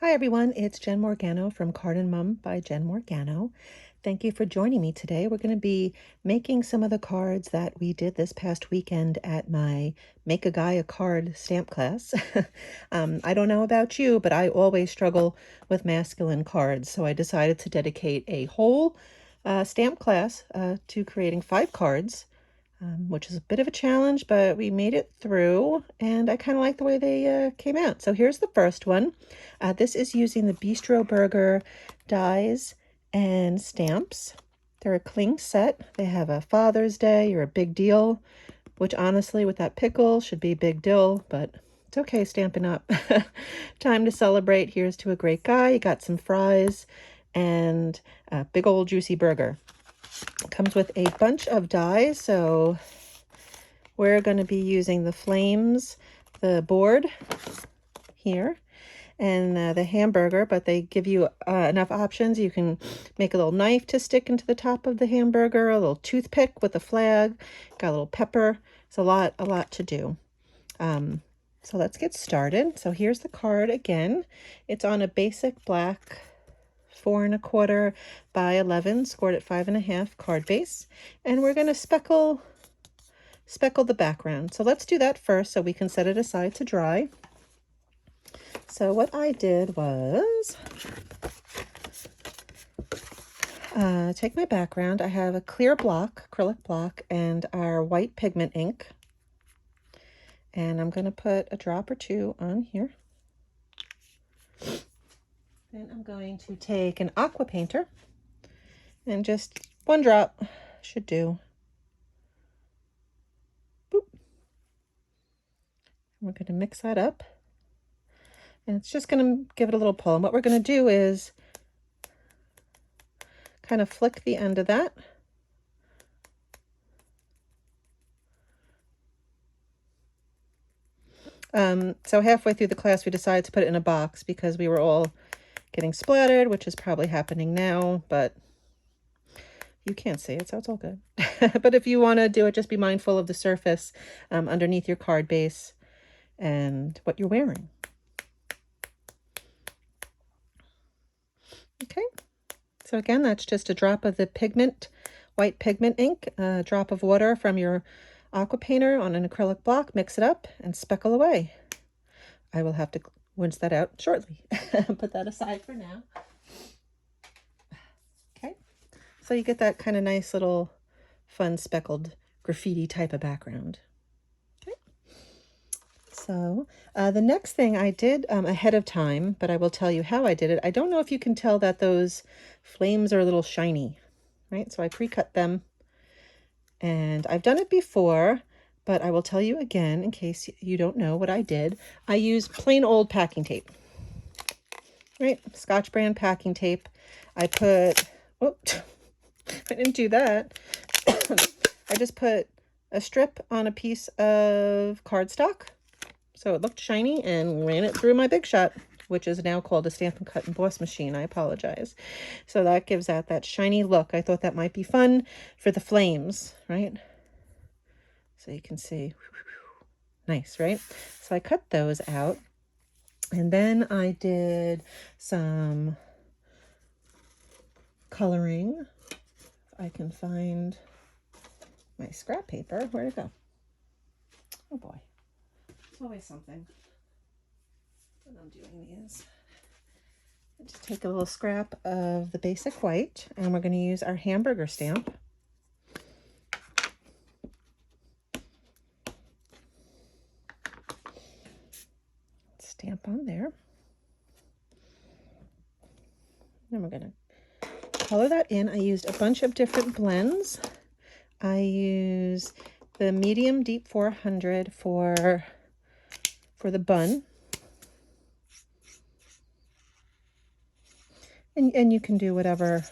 Hi everyone, it's Jen Morgano from Card and Mum by Jen Morgano. Thank you for joining me today. We're going to be making some of the cards that we did this past weekend at my Make a Guy a Card stamp class. I don't know about you, but I always struggle with masculine cards, so I decided to dedicate a whole stamp class to creating 5 cards. Which is a bit of a challenge, but we made it through, and I kind of like the way they came out. So here's the first one. This is using the Bistro Burger dies and stamps. They're a cling set. They have a Father's Day or a big deal, which honestly with that pickle should be a big deal, but it's okay, Stampin' Up. Time to celebrate. Here's to a great guy. You got some fries and a big old juicy burger. Comes with a bunch of dies, so we're going to be using the flames, the board here, and the hamburger, but they give you enough options. You can make a little knife to stick into the top of the hamburger, a little toothpick with a flag, got a little pepper. It's a lot to do. So let's get started. So here's the card again. It's on a basic black 4 1/4 by 11, scored at 5 1/2 card base, and we're going to speckle the background. So let's do that first so we can set it aside to dry. So what I did was take my background. I have a clear block, acrylic block, and our white pigment ink, and I'm going to put a drop or two on here. Then I'm going to take an aqua painter, and just 1 drop should do. Boop. We're going to mix that up, and it's just going to give it a little pull. And what we're going to do is kind of flick the end of that. So halfway through the class, we decided to put it in a box because we were all getting splattered, which is probably happening now, but you can't see it, so it's all good. But if you want to do it, just be mindful of the surface underneath your card base and what you're wearing. Okay, so again, that's just a drop of the pigment, white pigment ink, a drop of water from your aqua painter on an acrylic block, mix it up, and speckle away. I will have to rinse that out shortly. Put that aside for now. Okay, so you get that kind of nice little fun speckled graffiti type of background. Okay, so the next thing I did ahead of time, but I will tell you how I did it. I don't know if you can tell that those flames are a little shiny, right? So I pre-cut them, and I've done it before, but I will tell you again in case you don't know what I did. I used plain old packing tape, right? Scotch brand packing tape. I put, oh, I didn't do that. I just put a strip on a piece of cardstock so it looked shiny and ran it through my Big Shot, which is now called a Stampin' Cut Emboss machine. I apologize. So that gives that shiny look. I thought that might be fun for the flames, right? So you can see, nice, right? So I cut those out, and then I did some coloring. If I can find my scrap paper. Where'd it go? Oh boy, it's always something when I'm doing these. I just take a little scrap of the basic white, and we're going to use our hamburger stamp. Stamp on there. Then we're going to color that in. I used a bunch of different blends. I use the medium deep 400 for the bun. And you can do whatever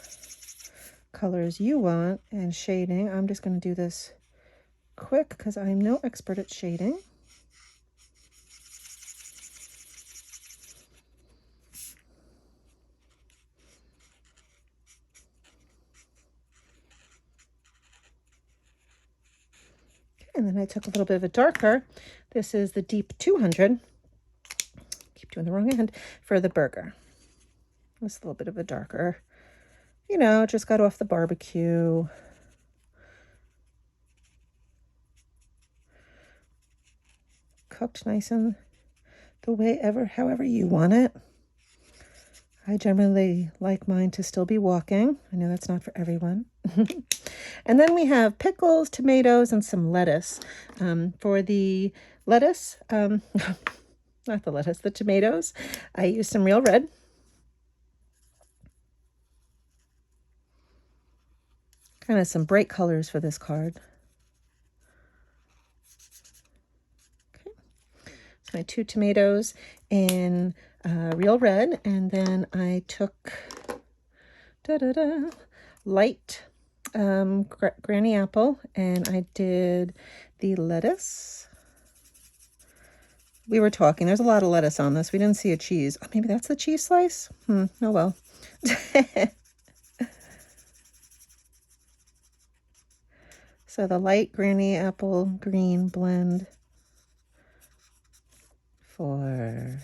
colors you want and shading. I'm just going to do this quick because I'm no expert at shading. And then I took a little bit of a darker. This is the deep 200. Keep doing the wrong end for the burger. It's a little bit of a darker, you know, just got off the barbecue. Cooked nice in the way however you want it. I generally like mine to still be walking. I know that's not for everyone. And then we have pickles, tomatoes, and some lettuce. For the lettuce, not the lettuce, the tomatoes, I used some Real Red. Kind of some bright colors for this card. Okay, so my 2 tomatoes in Real Red, and then I took light granny apple, and I did the lettuce. We were talking, there's a lot of lettuce on this. We didn't see a cheese. Oh, maybe that's the cheese slice? Oh well. So the light granny apple green blend for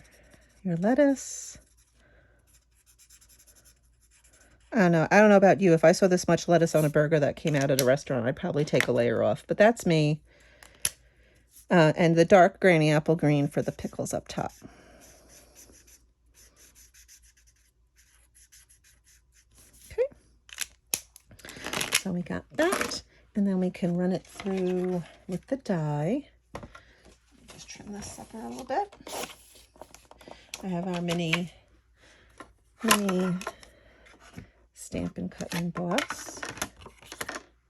your lettuce. I don't know about you. If I saw this much lettuce on a burger that came out at a restaurant, I'd probably take a layer off, but that's me. And the dark granny apple green for the pickles up top. Okay. So we got that, and then we can run it through with the die. Just trim this sucker a little bit. I have our mini Stampin' Cut and Emboss.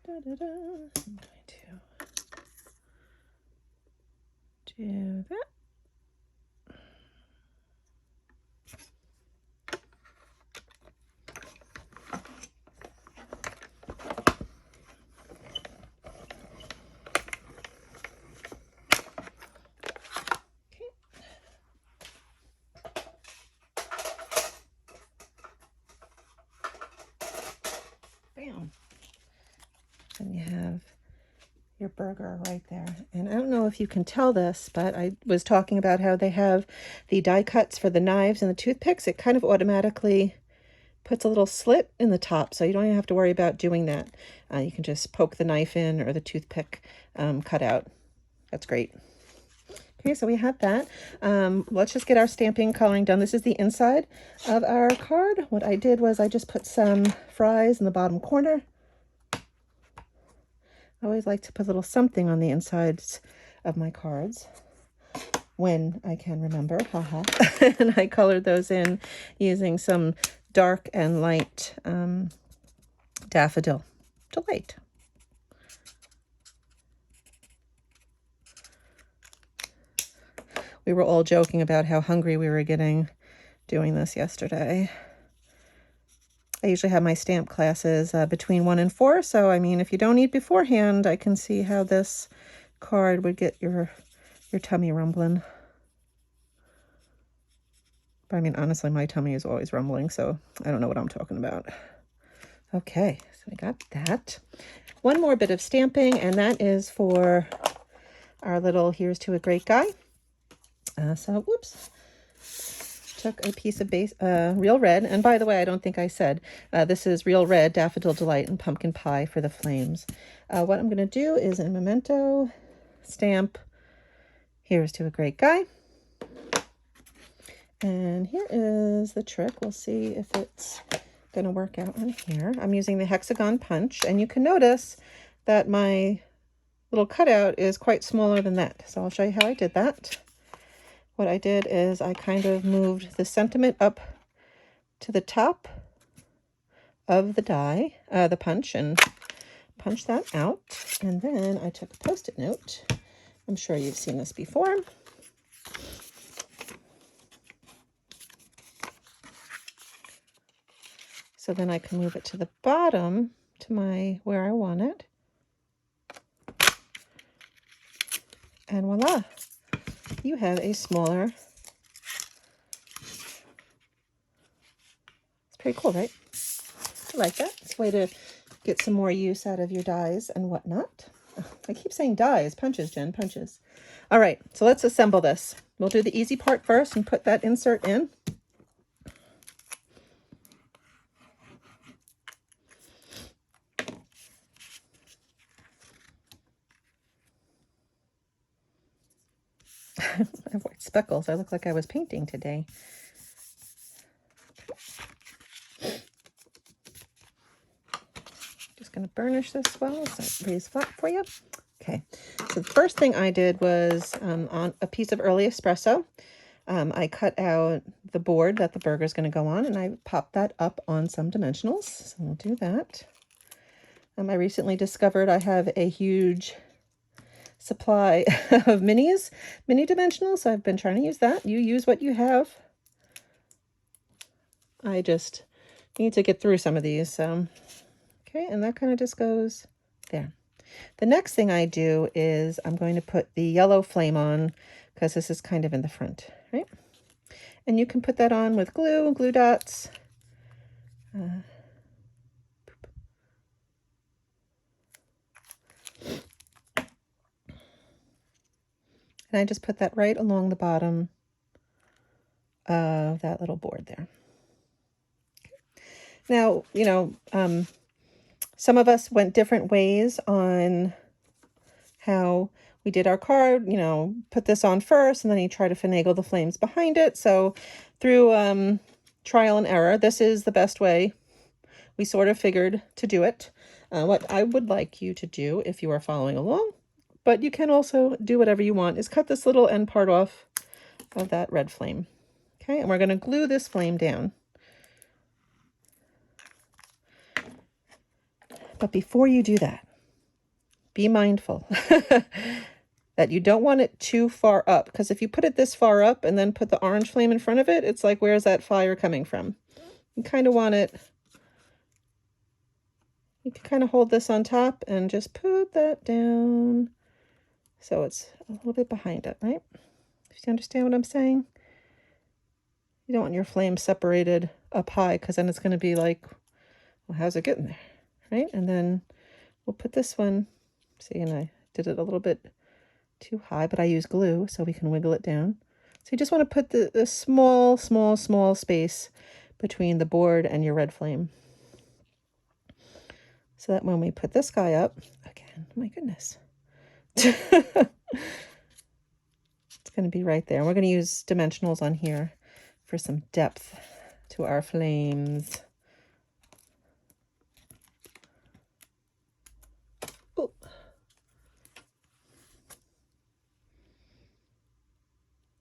I'm going to do that. Bam. And you have your burger right there. And I don't know if you can tell this, but I was talking about how they have the die cuts for the knives and the toothpicks. It kind of automatically puts a little slit in the top, so you don't even have to worry about doing that. You can just poke the knife in or the toothpick cut out. That's great. Okay, so we have that. Let's just get our stamping coloring done. This is the inside of our card. What I did was I just put some fries in the bottom corner. I always like to put a little something on the insides of my cards when I can remember. Haha. And I colored those in using some dark and light Daffodil Delight. We were all joking about how hungry we were getting doing this yesterday. I usually have my stamp classes between 1 and 4, so I mean, if you don't eat beforehand, I can see how this card would get your tummy rumbling. But I mean, honestly, my tummy is always rumbling, so I don't know what I'm talking about. Okay, so we got that. One more bit of stamping, and that is for our little Here's to a Great Guy. So, whoops. Took a piece of Real Red, and by the way, I don't think I said, this is Real Red, Daffodil Delight, and Pumpkin Pie for the flames. What I'm going to do is in Memento stamp Here's to a Great Guy. And here is the trick. We'll see if it's going to work out on here. I'm using the hexagon punch, and you can notice that my little cutout is quite smaller than that. So I'll show you how I did that. What I did is I kind of moved the sentiment up to the top of the die, the punch, and punched that out. And then I took a Post-it note. I'm sure you've seen this before. So then I can move it to the bottom to where I want it. And voila, you have a smaller. It's pretty cool, right? I like that. It's a way to get some more use out of your dies and whatnot. I keep saying dies, punches, Jen, punches. All right, so let's assemble this. We'll do the easy part first and put that insert in. I have white speckles. I look like I was painting today. Just going to burnish this well so it lays flat for you. Okay, so the first thing I did was on a piece of early espresso, I cut out the board that the burger is going to go on, and I popped that up on some dimensionals. So we'll do that. I recently discovered I have a huge supply of mini dimensionals, so I've been trying to use that. You use what you have. I just need to get through some of these. Okay, and that kind of just goes there. The next thing I do is I'm going to put the yellow flame on because this is kind of in the front, right? And you can put that on with glue dots. And I just put that right along the bottom of that little board there. Okay. Now, you know, some of us went different ways on how we did our card, you know, put this on first and then you try to finagle the flames behind it. So through trial and error, this is the best way we sort of figured to do it. What I would like you to do if you are following along, but you can also do whatever you want, is cut this little end part off of that red flame. Okay, and we're going to glue this flame down. But before you do that, be mindful that you don't want it too far up, because if you put it this far up and then put the orange flame in front of it, it's like, where's that fire coming from? You kind of want it, you can kind of hold this on top and just put that down so it's a little bit behind it, right? Do you understand what I'm saying? You don't want your flame separated up high, because then it's going to be like, well, how's it getting there, right? And then we'll put this one, see, and I did it a little bit too high, but I use glue so we can wiggle it down. So you just want to put the small space between the board and your red flame, so that when we put this guy up, again, my goodness, it's going to be right there. We're going to use dimensionals on here for some depth to our flames. Oh.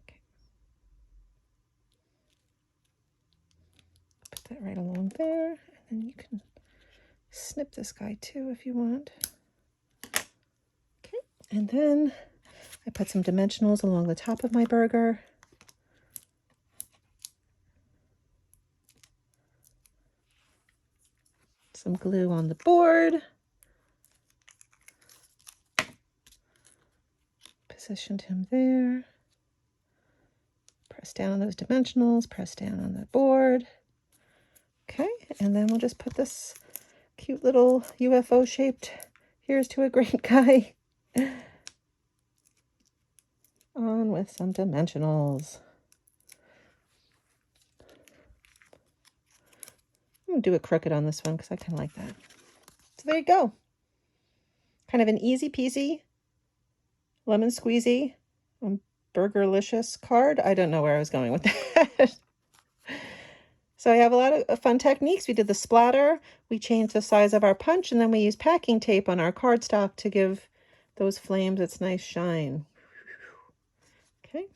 Okay. Put that right along there, and then you can snip this guy too if you want. Okay, and then I put some dimensionals along the top of my burger. Some glue on the board. Positioned him there. Press down on those dimensionals, press down on the board. Okay, and then we'll just put this cute little UFO shaped "here's to a great guy" on with some dimensionals. I'm going to do it crooked on this one because I kind of like that. So there you go. Kind of an easy peasy, lemon squeezy, burgerlicious card. I don't know where I was going with that. So I have a lot of fun techniques. We did the splatter, we changed the size of our punch, and then we used packing tape on our cardstock to give those flames its nice shine. Okay.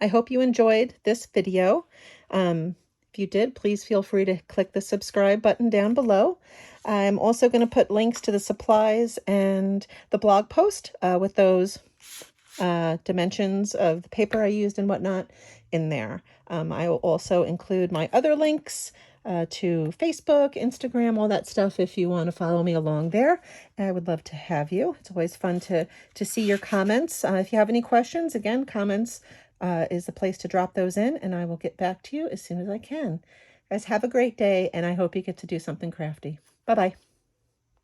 I hope you enjoyed this video. If you did, please feel free to click the subscribe button down below. I'm also going to put links to the supplies and the blog post with those dimensions of the paper I used and whatnot in there. I will also include my other links to Facebook, Instagram, all that stuff if you want to follow me along there. I would love to have you. It's always fun to see your comments. If you have any questions, again, comments is the place to drop those in, and I will get back to you as soon as I can. Guys, have a great day, and I hope you get to do something crafty. Bye-bye.